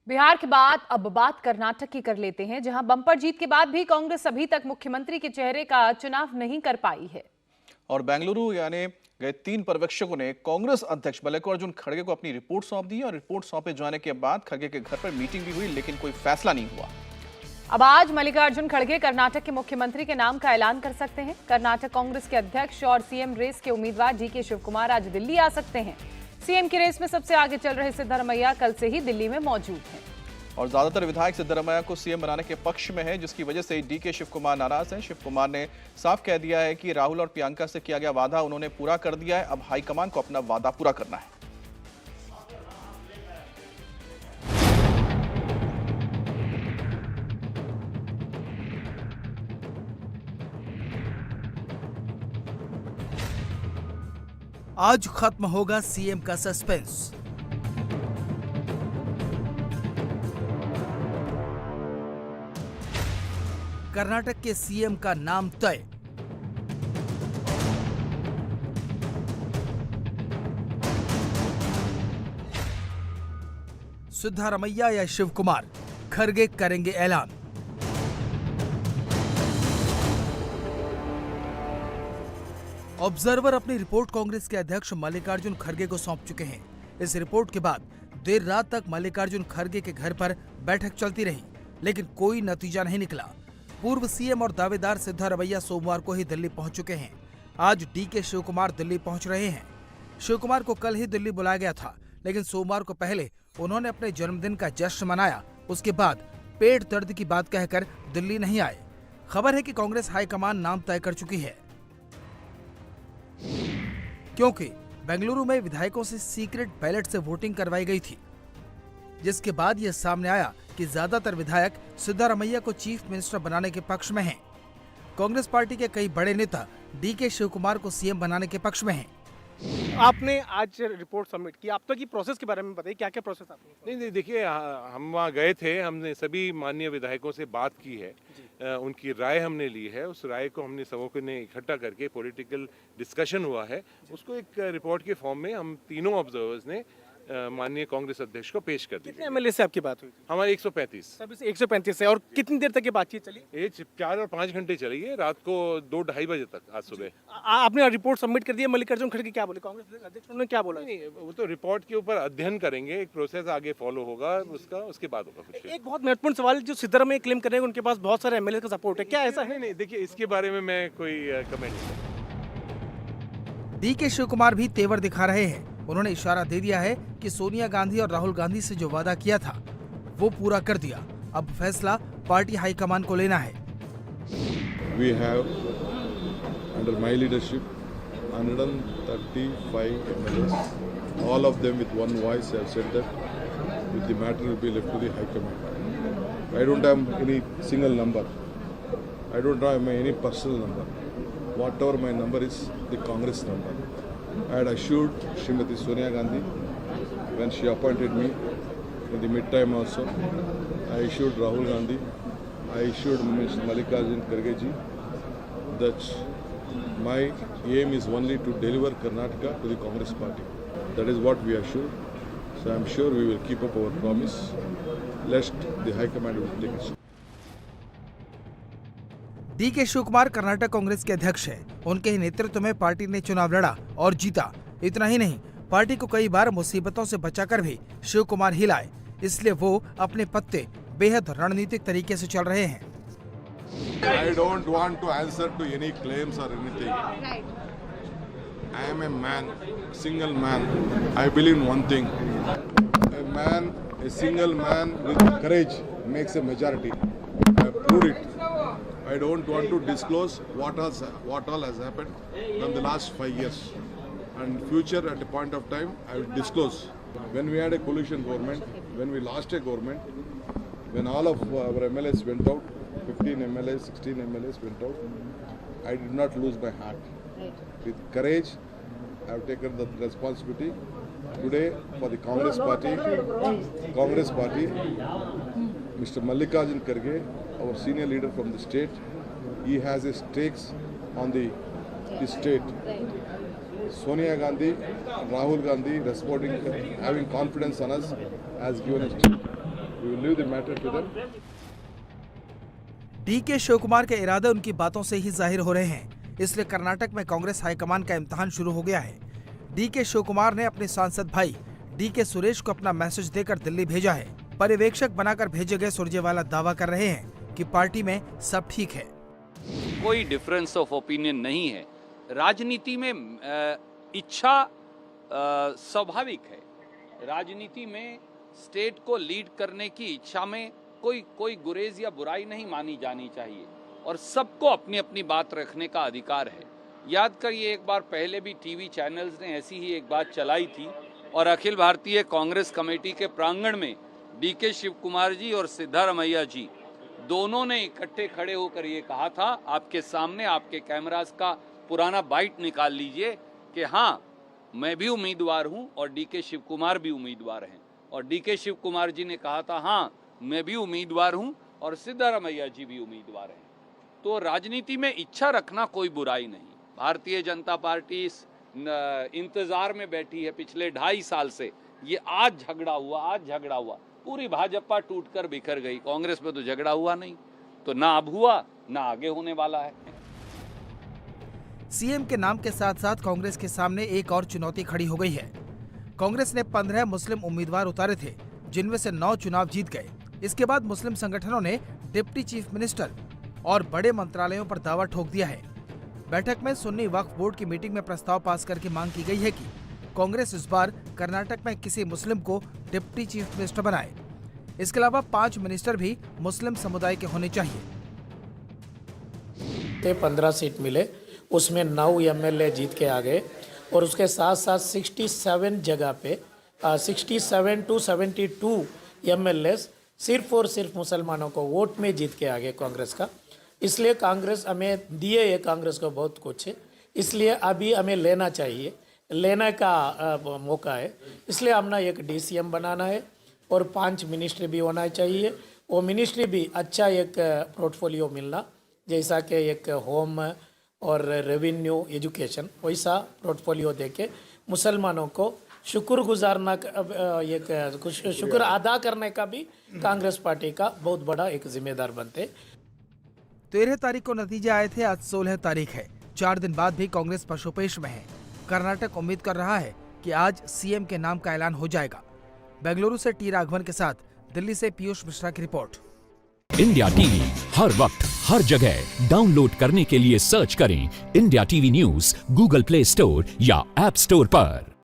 बिहार के बाद अब बात कर्नाटक की कर लेते हैं, जहां बम्पर जीत के बाद भी कांग्रेस अभी तक मुख्यमंत्री के चेहरे का चुनाव नहीं कर पाई है। और बेंगलुरु यानी गए 3 पर्यवेक्षकों ने कांग्रेस अध्यक्ष मल्लिकार्जुन खड़गे को अपनी रिपोर्ट सौंप दी और रिपोर्ट सौंपे जाने के बाद खड़गे के घर पर मीटिंग भी हुई, लेकिन कोई फैसला नहीं हुआ। अब आज मल्लिकार्जुन खड़गे कर्नाटक के मुख्यमंत्री के नाम का ऐलान कर सकते हैं। कर्नाटक कांग्रेस के अध्यक्ष और सीएम रेस के उम्मीदवार डीके शिवकुमार आज दिल्ली आ सकते हैं। सीएम की रेस में सबसे आगे चल रहे सिद्धरमैया कल से ही दिल्ली में मौजूद हैं। और ज्यादातर विधायक सिद्धरमैया को सीएम बनाने के पक्ष में है, जिसकी वजह से डीके शिवकुमार नाराज हैं। शिवकुमार ने साफ कह दिया है कि राहुल और प्रियंका से किया गया वादा उन्होंने पूरा कर दिया है, अब हाईकमान को अपना वादा पूरा करना है। आज खत्म होगा सीएम का सस्पेंस। कर्नाटक के सीएम का नाम तय। सिद्धरमैया या शिवकुमार, खड़गे करेंगे ऐलान। ऑब्जर्वर अपनी रिपोर्ट कांग्रेस के अध्यक्ष मल्लिकार्जुन खड़गे को सौंप चुके हैं। इस रिपोर्ट के बाद देर रात तक मल्लिकार्जुन खड़गे के घर पर बैठक चलती रही, लेकिन कोई नतीजा नहीं निकला। पूर्व सीएम और दावेदार सिद्धरमैया सोमवार को ही दिल्ली पहुंच चुके हैं। आज डीके शिवकुमार दिल्ली पहुंच रहे हैं। शिवकुमार को कल ही दिल्ली बुलाया गया था, लेकिन सोमवार को पहले उन्होंने अपने जन्मदिन का जश्न मनाया। उसके बाद पेट दर्द की बात कहकर दिल्ली नहीं आए। खबर है कि कांग्रेस हाईकमान नाम तय कर चुकी है, क्योंकि बेंगलुरु में विधायकों से सीक्रेट बैलेट से वोटिंग करवाई गई थी, जिसके बाद यह सामने आया कि ज्यादातर विधायक सिद्धरमैया को चीफ मिनिस्टर बनाने के पक्ष में हैं। कांग्रेस पार्टी के कई बड़े नेता डीके शिवकुमार को सीएम बनाने के पक्ष में हैं। आपने आज रिपोर्ट सबमिट की, आप तक की प्रोसेस के बारे में बताइए, क्या क्या प्रोसेस आपने? नहीं देखिए, हम वहाँ गए थे, हमने सभी माननीय विधायकों से बात की है, उनकी राय हमने ली है। उस राय को हमने सबों ने इकट्ठा करके पॉलिटिकल डिस्कशन हुआ है, उसको एक रिपोर्ट के फॉर्म में हम तीनों ऑब्जर्वर्स ने माननीय कांग्रेस अध्यक्ष को पेश कर दी। कितने एमएलए से आपकी बात हुई थी? हमारे 135। सभी से 135 से। और कितनी देर तक ये बातचीत चली? ये 4 और 5 घंटे चली है, रात को 2-2:30 बजे तक, आज सुबह। आपने रिपोर्ट सबमिट कर दी है। मल्लिकार्जुन खड़गे क्या बोले, कांग्रेस अध्यक्ष उन्होंने क्या बोला? नहीं, वो तो रिपोर्ट के ऊपर अध्ययन करेंगे, एक प्रोसेस आगे फॉलो होगा उसका, उसके बाद होगा कुछ। एक बहुत महत्वपूर्ण सवाल, जो सिद्धरमैया क्लेम कर रहे हैं उनके पास बहुत सारे एमएलए का सपोर्ट है, क्या ऐसा है? नहीं, देखिए इसके बारे में मैं कोई कमेंट नहीं। डीके शिवकुमार भी तेवर दिखा रहे हैं। उन्होंने इशारा दे दिया है कि सोनिया गांधी और राहुल गांधी से जो वादा किया था वो पूरा कर दिया। अब फैसला पार्टी हाईकमान को लेना है। We have, under my leadership, 135 MLAs. All of them with one voice have said that the matter will be left to the High Command. I don't have any single number. I don't have any personal number. Whatever my number is, the Congress number. I had assured Srimati Sonia Gandhi when she appointed me in the mid-time also. I assured Rahul Gandhi. I assured Mr. Malikarjun Kharge ji that my aim is only to deliver Karnataka to the Congress party. That is what we assured. So I am sure we will keep up our promise, lest the High Command will take it. DK Shivakumar Karnataka Congress के अध्यक्ष हैं। उनके ही नेतृत्व में party ने चुनाव लड़ा और जीता। इतना ही नहीं, पार्टी को कई बार मुसीबतों से बचाकर भी शिवकुमार हिलाए, इसलिए वो अपने पत्ते बेहद रणनीतिक तरीके से चल रहे हैं। I don't want to answer to any claims or anything. I am a man, single man. I believe in one thing. A single man with courage makes a majority. I have proved it. I don't want to disclose what all has happened from the last 5 years. And future, at a point of time, I will disclose. When we had a coalition government, when we lost a government, when all of our MLAs went out, 15 MLAs, 16 MLAs went out, I did not lose my heart. With courage, I have taken the responsibility. Today, for the Congress party, Mr. Malikarjun Kharge, our senior leader from the state, he has his stakes on the state. Sonia Gandhi, Rahul Gandhi, responding, having confidence on us, has given us. We will leave the matter to them. DK Shivakumar के इरादे उनकी बातों से ही जाहिर हो रहे हैं, इसलिए कर्नाटक में कांग्रेस हाईकमान का इम्तिहान शुरू हो गया है। डीके शिवकुमार ने अपने सांसद भाई डीके सुरेश को अपना मैसेज देकर दिल्ली भेजा है। पर्यवेक्षक बनाकर भेजे गए सुरजेवाला दावा कर रहे हैं कि पार्टी में सब ठीक है। कोई डिफरेंस ऑफ ओपिनियन नहीं है। राजनीति में इच्छा स्वाभाविक है। राजनीति में स्टेट को लीड करने की इच्छा में कोई गुरेज या बुराई नहीं मानी जानी चाहिए और सबको अपनी अपनी बात रखने का अधिकार है। याद करिए, एक बार पहले भी टीवी चैनल्स ने ऐसी ही एक बात चलाई थी और अखिल भारतीय कांग्रेस कमेटी के प्रांगण में डीके शिवकुमार जी और सिद्धारमैया जी दोनों ने इकट्ठे खड़े होकर ये कहा था, आपके सामने आपके कैमरास का पुराना बाइट निकाल लीजिए कि हाँ, मैं भी उम्मीदवार हूं और डीके शिवकुमार भी उम्मीदवार हैं। और डीके शिवकुमार जी ने कहा था, हाँ मैं भी उम्मीदवार हूं और सिद्धारमैया जी भी उम्मीदवार हैं। तो राजनीति में इच्छा रखना कोई बुराई नहीं। भारतीय जनता पार्टी इस इंतजार में बैठी है पिछले 2.5 साल से। ये आज झगड़ा हुआ, पूरी भाजपा टूटकर बिखर गई। कांग्रेस में तो झगड़ा हुआ नहीं, तो ना अब हुआ ना आगे होने वाला है। सीएम के नाम के साथ साथ कांग्रेस के सामने एक और चुनौती खड़ी हो गई है। कांग्रेस ने 15 मुस्लिम उम्मीदवार उतारे थे, जिनमें से 9 चुनाव जीत गए। इसके बाद मुस्लिम संगठनों ने डिप्टी चीफ मिनिस्टर और बड़े मंत्रालयों पर दावा ठोक दिया है। बैठक में सुन्नी वक्फ बोर्ड की मीटिंग में प्रस्ताव पास करके मांग की गई है कि कांग्रेस इस बार कर्नाटक में किसी मुस्लिम को डिप्टी चीफ मिनिस्टर बनाए। इसके अलावा 5 मिनिस्टर भी मुस्लिम समुदाय के होने चाहिए। 15 सीट मिले, उसमें 9 एमएलए जीत के आ गए और उसके साथ साथ 67 जगह पे 67 to 72 एमएलए सिर्फ और सिर्फ मुसलमानों को वोट में जीत के आ गए कांग्रेस का। इसलिए कांग्रेस हमें दिए है, कांग्रेस को बहुत कुछ है, इसलिए अभी हमें लेना चाहिए, लेने का मौका है। इसलिए हमने एक डीसीएम बनाना है और 5 मिनिस्ट्री भी होना चाहिए। वो मिनिस्ट्री भी अच्छा एक पोर्टफोलियो मिलना, जैसा कि एक होम और रेवेन्यू एजुकेशन, वैसा पोर्टफोलियो देके मुसलमानों को शुक्रगुजारना, एक शुक्र अदा करने का भी कांग्रेस पार्टी का बहुत बड़ा एक जिम्मेदार बनते। 13 तारीख को नतीजे आए थे, आज 16 तारीख है। 4 दिन बाद भी कांग्रेस पशुपेश में है। कर्नाटक उम्मीद कर रहा है कि आज सीएम के नाम का ऐलान हो जाएगा। बेंगलुरु से टी राघवन के साथ दिल्ली से पीयूष मिश्रा की रिपोर्ट। इंडिया टीवी हर वक्त हर जगह डाउनलोड करने के लिए सर्च करें India TV news Google play store या ऐप स्टोर पर।